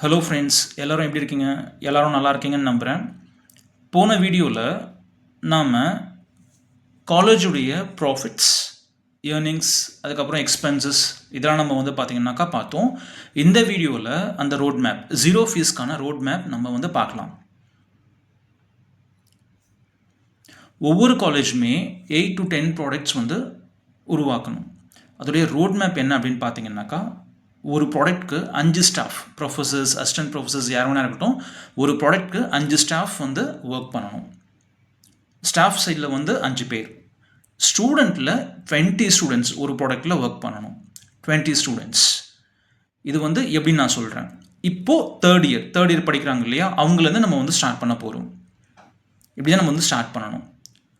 Hello friends, எல்லோரும் எப்படி இருக்கீங்க? எல்லோரும் நல்லா இருக்கீங்கன்னு நம்புகிறேன். போன வீடியோவில் நாம் காலேஜுடைய ப்ராஃபிட்ஸ், ஏர்னிங்ஸ், அதுக்கப்புறம் எக்ஸ்பென்சஸ் இதெல்லாம் நம்ம பார்த்திங்கனாக்கா பார்த்தோம். இந்த வீடியோவில் அந்த ரோட் மேப், ஜீரோ ஃபீஸ்க்கான ரோட் மேப் நம்ம பார்க்கலாம். ஒவ்வொரு காலேஜுமே 8 to 10 ப்ராடக்ட்ஸ் உருவாக்கணும். அதோடைய ரோட் மேப் என்ன அப்படின்னு பார்த்தீங்கன்னாக்கா, ஒரு ப்ராடக்ட்க்கு 5 ஸ்டாஃப், ப்ரொஃபஸர்ஸ், அசிஸ்டன்ட் ப்ரொஃபஸர்ஸ் யார் வேணா இருக்கட்டும், ஒரு ப்ராடக்ட்க்கு 5 ஸ்டாஃப் ஒர்க் பண்ணணும். ஸ்டாஃப் சைடில் 5 பேர், ஸ்டூடெண்ட்டில் 20 ஸ்டூடெண்ட்ஸ் ஒரு ப்ராடக்டில் ஒர்க் பண்ணணும். 20 ஸ்டூடெண்ட்ஸ். இது எப்படின்னு நான் சொல்கிறேன். இப்போது தேர்ட் இயர் படிக்கிறாங்க இல்லையா, அவங்களேருந்து நம்ம ஸ்டார்ட் பண்ண போகிறோம். இப்படி தான் நம்ம ஸ்டார்ட் பண்ணணும்.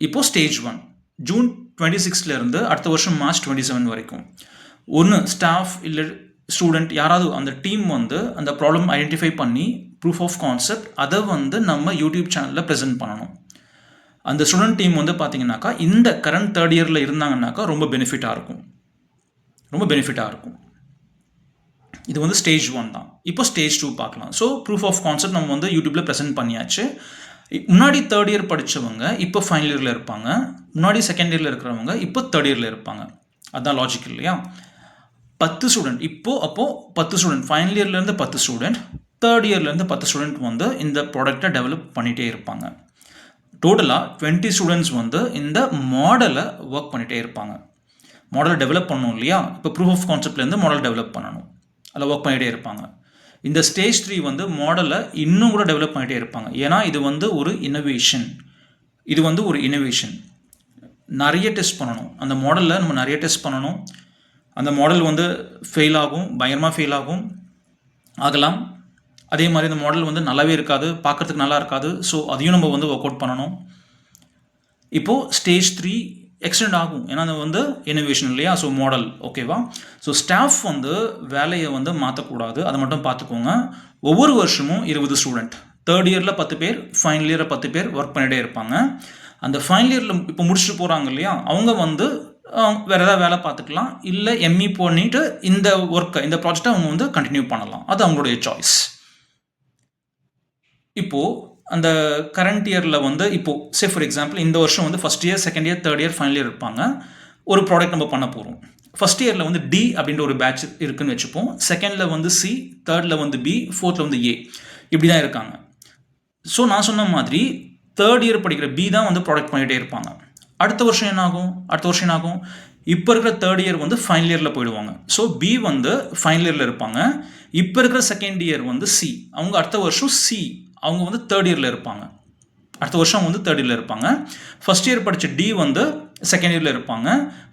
இப்போது ஸ்டேஜ் 1 ஜூன் 26லேருந்து அடுத்த வருஷம் மார்ச் 27 வரைக்கும் ஒன்று ஸ்டாஃப் இல்லை ஸ்டூடெண்ட் யாராவது அந்த டீம் அந்த ப்ராப்ளம் ஐடென்டிஃபை பண்ணி ப்ரூஃப் ஆஃப் கான்செப்ட் அதை நம்ம யூடியூப் சேனலில் ப்ரெசென்ட் பண்ணணும். அந்த ஸ்டூடெண்ட் டீம் பார்த்தீங்கன்னாக்கா இந்த கரண்ட் தேர்ட் இயரில் இருந்தாங்கன்னாக்கா ரொம்ப பெனிஃபிட்டாக இருக்கும். இது ஸ்டேஜ் 1 தான். இப்போ ஸ்டேஜ் 2 பார்க்கலாம். ஸோ ப்ரூஃப் ஆஃப் கான்செப்ட் நம்ம யூடியூப்பில் ப்ரெசென்ட் பண்ணியாச்சு. முன்னாடி தேர்ட் இயர் படித்தவங்க இப்போ ஃபைனல் இயரில் இருப்பாங்க. முன்னாடி செகண்ட் இயரில் இருக்கிறவங்க இப்போ தேர்ட் இயரில் இருப்பாங்க. அதுதான் லாஜிக் இல்லையா? 10 ஸ்டூடெண்ட் அப்போது 10 ஸ்டூடெண்ட், ஃபைனல் இயர்லேருந்து 10 ஸ்டூடெண்ட், தேர்ட் இயர்லேருந்து 10 ஸ்டூடெண்ட் இந்த ப்ராடக்டை டெவலப் பண்ணிகிட்டே இருப்பாங்க. டோட்டலாக 20 ஸ்டூடெண்ட்ஸ் இந்த மாடலை ஒர்க் பண்ணிகிட்டே இருப்பாங்க. மாடலை டெவலப் பண்ணணும் இல்லையா? இப்போ ப்ரூஃப் ஆஃப் கான்செப்ட்லேருந்து மாடல் டெவலப் பண்ணணும், அதில் ஒர்க் பண்ணிகிட்டே இருப்பாங்க. இந்த ஸ்டேஜ் 3 மாடலை இன்னும் கூட டெவலப் பண்ணிகிட்டே இருப்பாங்க. ஏன்னா இது ஒரு இனோவேஷன். ஒரு இனோவேஷன். நிறைய டெஸ்ட் பண்ணணும். அந்த மாடலில் நம்ம நிறைய டெஸ்ட் பண்ணணும். அந்த மாடல் ஃபெயில் ஆகும், பயங்கரமாக ஃபெயில் ஆகலாம். அதே மாதிரி அந்த மாடல் நல்லாவே இருக்காது, பார்க்குறதுக்கு நல்லா இருக்காது. ஸோ அதையும் நம்ம ஒர்க் அவுட் பண்ணணும். இப்போது ஸ்டேஜ் 3 எக்ஸ்டெண்ட் ஆகும். ஏன்னா அது இனோவேஷன் இல்லையா? ஸோ மாடல் ஓகேவா? ஸோ ஸ்டாஃப் வேலையை மாற்றக்கூடாது, அதை மட்டும் பார்த்துக்கோங்க. ஒவ்வொரு வருஷமும் 20 ஸ்டூடெண்ட், தேர்ட் இயரில் 10 பேர், ஃபைனல் இயரில் 10 பேர் ஒர்க் பண்ணிகிட்டே இருப்பாங்க. அந்த ஃபைனல் இயரில் இப்போ முடிச்சுட்டு போகிறாங்க இல்லையா, அவங்க வேறு ஏதாவது வேலை பார்த்துக்கலாம், இல்லை எம்இ பண்ணிவிட்டு இந்த ஒர்க்கை, இந்த ப்ராஜெக்டை அவங்க கண்டினியூ பண்ணலாம். அது அவங்களுடைய சாய்ஸ். இப்போது அந்த கரண்ட் இயரில் இப்போது சே ஃபார் எக்ஸாம்பிள் இந்த வருஷம் first year, second year, third year, final year இருப்பாங்க. ஒரு ப்ராடக்ட் நம்ம பண்ண போகிறோம். ஃபஸ்ட் இயரில் டி அப்படின்ற ஒரு பேட்ச் இருக்குதுன்னு வச்சுப்போம். செகண்டில் சி, தேர்டில் பி, ஃபோர்த்தில் ஏ, இப்படி தான் இருக்காங்க. ஸோ நான் சொன்ன மாதிரி தேர்ட் இயர் படிக்கிற பி தான் ப்ராடக்ட் பண்ணிகிட்டே இருப்பாங்க. அடுத்த வருஷம் என்ன ஆகும்? இப்போ இருக்கிற தேர்ட் இயர் ஃபைனல் இயரில் போயிடுவாங்க. ஸோ பி ஃபைனல் இயரில் இருப்பாங்க. இப்போ இருக்கிற செகண்ட் இயர் சி, அவங்க அடுத்த வருஷம் சி, அவங்க தேர்ட் இயரில் இருப்பாங்க. அடுத்த வருஷம் தேர்ட் இயரில் இருப்பாங்க. ஃபஸ்ட் இயர் படித்த டி செகண்ட் இயரில் இருப்பாங்க.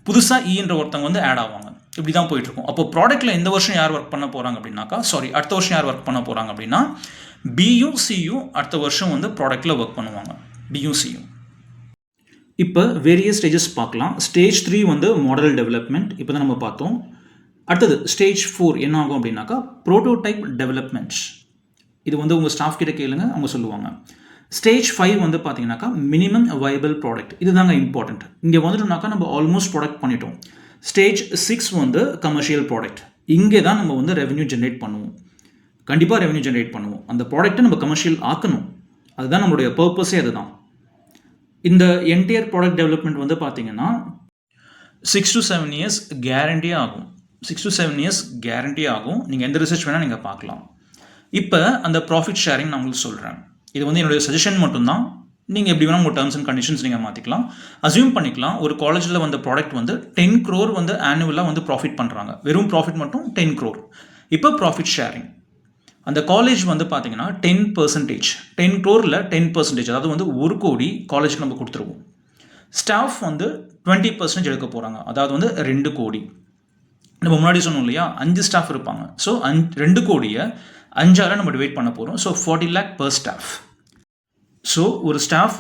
புதுசாக ஈன்ற ஒருத்தவங்க ஆட் ஆவாங்க. இப்படி தான் போயிட்டுருக்கும். அப்போ ப்ராடக்ட்டில் இந்த வருஷம் யார் ஒர்க் பண்ண போகிறாங்க அப்படின்னாக்கா, அடுத்த வருஷம் யார் ஒர்க் பண்ண போகிறாங்க அப்படின்னா பியும் சியும் அடுத்த வருஷம் ப்ராடக்ட்டில் ஒர்க் பண்ணுவாங்க. பியும் சியும். இப்போ வேரியஸ் ஸ்டேஜஸ் பார்க்கலாம். ஸ்டேஜ் 3 மாடல் டெவலப்மெண்ட் இப்போ தான் நம்ம பார்த்தோம். அடுத்தது ஸ்டேஜ் 4 என்ன ஆகும் அப்படின்னாக்கா ப்ரோட்டோடைப் டெவலப்மெண்ட்ஸ். இது உங்கள் ஸ்டாஃப் கிட்ட கேளுங்க, அவங்க சொல்லுவாங்க. ஸ்டேஜ் 5 பார்த்தீங்கன்னாக்கா மினிமம் வைபிள் ப்ராடக்ட். இது தாங்க இம்பார்ட்டண்ட். இங்கே வந்துட்டோம்னாக்கா நம்ம ஆல்மோஸ்ட் ப்ராடக்ட் பண்ணிட்டோம். Stage 6 commercial product. இங்கே தான் நம்ம ரெவென்யூ ஜென்ரேட் பண்ணுவோம். கண்டிப்பாக ரெவென்யூ ஜென்ரேட் பண்ணுவோம். அந்த ப்ராடக்ட்டை நம்ம கமர்ஷியல் ஆக்கணும். அதுதான் நம்மளுடைய பர்பஸே. அதுதான் இந்த என்டையர் ப்ராடக்ட் டெவலப்மெண்ட் பார்த்தீங்கன்னா 6 to 7 இயர்ஸ் கேரண்டி ஆகும். 6 to 7 இயர்ஸ் கேரண்டி ஆகும். நீங்கள் எந்த ரிசர்ச் வேணால் நீங்கள் பார்க்கலாம். இப்போ அந்த ப்ராஃபிட் ஷேரிங் நான் உங்களுக்கு சொல்கிறேன். இது என்னுடைய சஜஷன் மட்டும்தான். நீங்கள் எப்படி வேணால் உங்கள் டேர்ம்ஸ் அண்ட் கண்டிஷன்ஸ் நீங்கள் மாற்றிக்கலாம். அசியூம் பண்ணிக்கலாம் ஒரு காலேஜில் ப்ராடக்ட் 10 crore ஆனுவலாக ப்ராஃபிட் பண்ணுறாங்க. வெறும் ப்ராஃபிட் மட்டும் 10 crore. இப்போ ப்ராஃபிட் ஷேரிங் அந்த காலேஜ் பார்த்தீங்கன்னா 10%, 10 crore 10%, அதாவது 1 கோடி காலேஜுக்கு நம்ம கொடுத்துருவோம். ஸ்டாஃப் 20% எடுக்க போகிறாங்க, அதாவது 2 கோடி. நம்ம முன்னாடி சொன்னோம் இல்லையா, 5 ஸ்டாஃப் இருப்பாங்க. ஸோ 2 கோடியை 5ஆல் நம்ம டிவைட் பண்ண போகிறோம். So 40 lakh per staff. So ஒரு ஸ்டாஃப்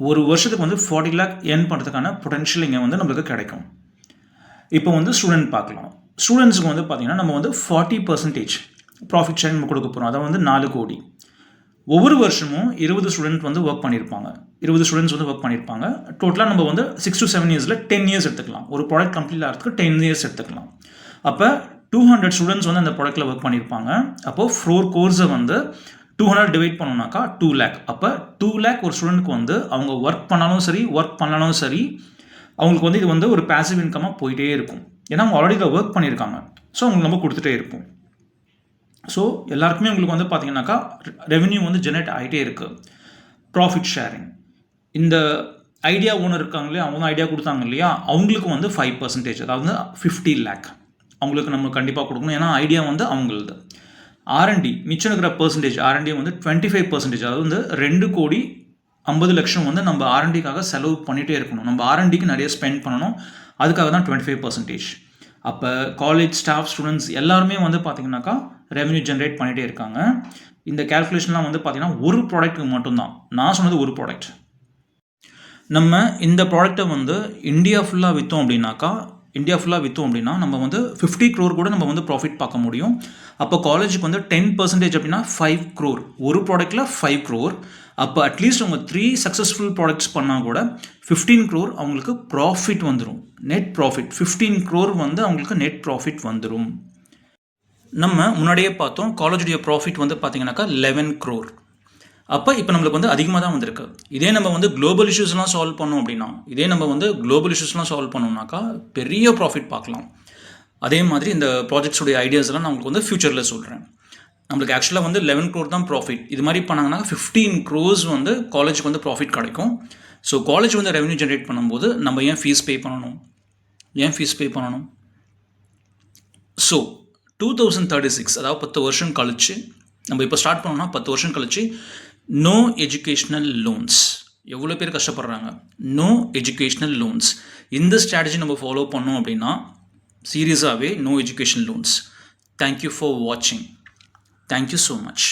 ஒரு வருஷத்துக்கு 40 lakh ஏர்ன் பண்ணுறதுக்கான பொட்டென்ஷியல் இங்கே நம்மளுக்கு கிடைக்கும். இப்போ ஸ்டூடெண்ட் பார்க்கலாம். ஸ்டூடெண்ட்ஸுக்கு பார்த்தீங்கன்னா நம்ம 40% ப்ராஃபிட் ஷேர் நம்ம கொடுக்க போகிறோம். அதாவது 4 கோடி. ஒவ்வொரு வருஷமும் 20 ஸ்டூடெண்ட் ஒர்க் பண்ணியிருப்பாங்க. 20 ஸ்டூடெண்ட்ஸ் ஒர்க் பண்ணியிருப்பாங்க. டோட்டலாக நம்ம 6 to 7 இயர்ஸில் 10 இயர்ஸ் எடுத்துக்கலாம். ஒரு ப்ராடக்ட் கம்ப்ளீட் ஆகிறதுக்கு 10 இயர்ஸ் எடுத்துக்கலாம். அப்போ 200 ஸ்டூடெண்ட்ஸ் வந்து அந்த ப்ராடக்ட்டில் ஒர்க் பண்ணியிருப்பாங்க. அப்போது 4 கோர்ஸை வந்து 200 டிவைட் பண்ணோம்னாக்கா 2 lakh. அப்போ 2 lakh ஒரு ஸ்டூடெண்ட்க்கு வந்து அவங்க ஒர்க் பண்ணாலும் சரி ஒர்க் பண்ணாலும் சரி அவங்களுக்கு வந்து இது வந்து ஒரு பேசிவ் இன்கமாக போயிட்டே இருக்கும். ஏன்னா அவங்க ஆல்ரெடி இதை ஒர்க் பண்ணியிருக்காங்க. ஸோ அவங்களுக்கு நம்ம கொடுத்துட்டே இருப்போம். ஸோ எல்லாருக்குமே உங்களுக்கு வந்து பார்த்தீங்கன்னாக்கா ரெவென்யூ வந்து ஜெனரேட் ஆகிட்டே இருக்குது. ப்ராஃபிட் ஷேரிங், இந்த ஐடியா ஓனர் இருக்காங்களே அவங்க ஐடியா கொடுத்தாங்க இல்லையா, அவங்களுக்கு வந்து 5%, அதாவது 50 lakh அவங்களுக்கு நம்ம கண்டிப்பாக கொடுக்கணும். ஏன்னா ஐடியா வந்து அவங்களது. ஆர்என்டி மிச்சம் இருக்கிற பர்சன்டேஜ், ஆர்என்டி வந்து 25%, அதாவது வந்து 2,50,00,000 வந்து நம்ம ஆர்என்டிக்காக செலவு பண்ணிகிட்டே இருக்கணும். நம்ம ஆர்என்டிக்கு நிறைய ஸ்பெண்ட் பண்ணணும். அதுக்காக தான் 25%. அப்போ காலேஜ் ஸ்டாஃப் ஸ்டூடெண்ட்ஸ் எல்லாருமே வந்து பார்த்தீங்கன்னாக்கா ரெவென்யூ ஜென்ரேட் பண்ணிகிட்டே இருக்காங்க. இந்த கேல்குலேஷன்லாம் வந்து பார்த்தீங்கன்னா ஒரு ப்ராடக்ட்டுக்கு மட்டும்தான். நான் சொன்னது ஒரு ப்ராடக்ட். நம்ம இந்த ப்ராடக்ட்டை வந்து இந்தியா ஃபுல்லாக விற்றோம் அப்படின்னா நம்ம வந்து 50 crore கூட நம்ம வந்து ப்ராஃபிட் பார்க்க முடியும். அப்போ காலேஜுக்கு வந்து 10% அப்படின்னா 5 crore. ஒரு ப்ராடக்ட்டில் 5 crore. அப்போ அட்லீஸ்ட் அவங்க 3 சக்ஸஸ்ஃபுல் ப்ராடக்ட்ஸ் பண்ணால் கூட 15 crore அவங்களுக்கு ப்ராஃபிட் வந்துடும். நெட் ப்ராஃபிட் 15 crore வந்து அவங்களுக்கு நெட் ப்ராஃபிட் வந்துடும். நம்ம முன்னாடியே பார்த்தோம் காலேஜுடைய ப்ராஃபிட் வந்து பார்த்தீங்கன்னாக்கா 11 crore. அப்போ இப்போ நம்மளுக்கு வந்து அதிகமாக தான் வந்திருக்கு. இதே நம்ம வந்து குளோபல் இஷ்யூஸ்லாம் சால்வ் பண்ணோம் பண்ணோம்னாக்கா பெரிய ப்ராஃபிட் பார்க்கலாம். அதே மாதிரி இந்த ப்ராஜெக்ட்ஸுடைய ஐடியாஸ்லாம் நான் உங்களுக்கு வந்து ஃப்யூச்சரில் சொல்கிறேன். நம்மளுக்கு ஆக்சுவலாக வந்து 11 crore தான் ப்ராஃபிட். இது மாதிரி பண்ணாங்கன்னா 15 crores வந்து காலேஜுக்கு வந்து ப்ராஃபிட் கிடைக்கும். ஸோ காலேஜ் வந்து ரெவென்யூ ஜென்ரேட் பண்ணும்போது நம்ம ஏன் ஃபீஸ் பே பண்ணணும்? ஸோ 2036, அதாவது 10 வருஷம் கழிச்சு, நம்ம இப்போ ஸ்டார்ட் பண்ணோம்னா 10 வருஷம் கழிச்சு நோ எஜுகேஷ்னல் லோன்ஸ். எவ்வளோ பேர் கஷ்டப்படுறாங்க. No educational loans. இந்த ஸ்ட்ராட்டஜி நம்ம ஃபாலோ பண்ணோம் அப்படின்னா சீரியஸாகவே no education loans. Thank you for வாட்சிங். Thank you so much.